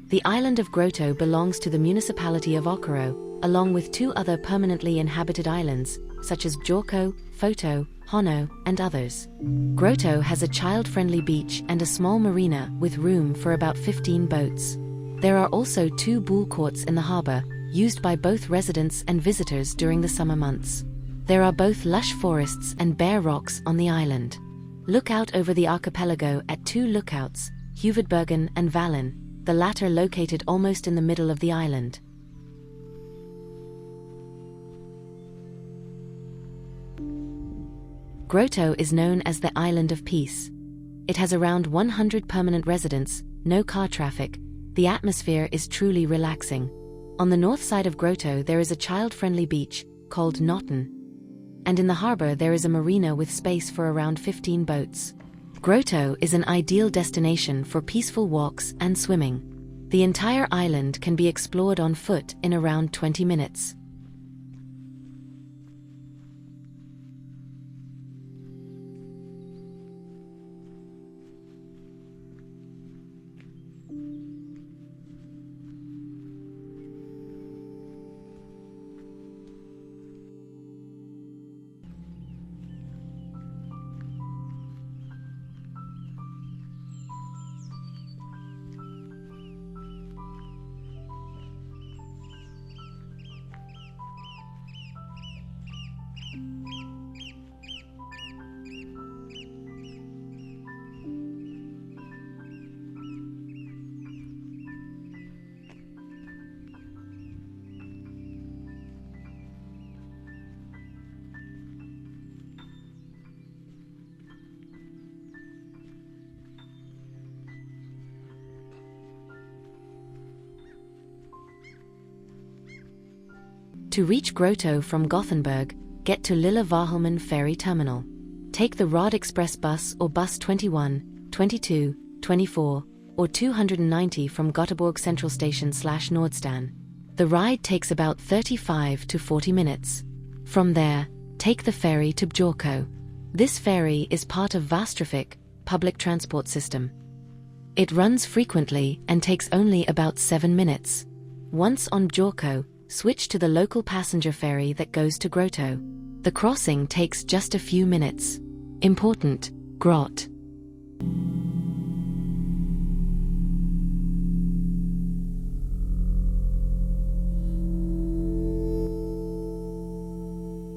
The island of Grötö belongs to the municipality of Åkerö, along with 2 other permanently inhabited islands, such as Björkö, Foto, Hono, and others. Grötö has a child-friendly beach and a small marina with room for about 15 boats. There are also 2 bull courts in the harbor, used by both residents and visitors during the summer months. There are both lush forests and bare rocks on the island. Look out over the archipelago at 2 lookouts, Huvudbergen and Vallen, the latter located almost in the middle of the island. Grötö is known as the Island of Peace. It has around 100 permanent residents, no car traffic. The atmosphere is truly relaxing. On the north side of Grötö there is a child-friendly beach, called Notten. And in the harbor there is a marina with space for around 15 boats. Grötö is an ideal destination for peaceful walks and swimming. The entire island can be explored on foot in around 20 minutes. To reach Grötö from Gothenburg, get to Lilla Varholmen ferry terminal. Take the Rad Express bus or bus 21, 22, 24, or 290 from Gothenburg Central Station / Nordstan. The ride takes about 35 to 40 minutes. From there, take the ferry to Björkö. This ferry is part of Västtrafik, public transport system. It runs frequently and takes only about 7 minutes. Once on Björkö, switch to the local passenger ferry that goes to Grötö. The crossing takes just a few minutes. Important, Grötö.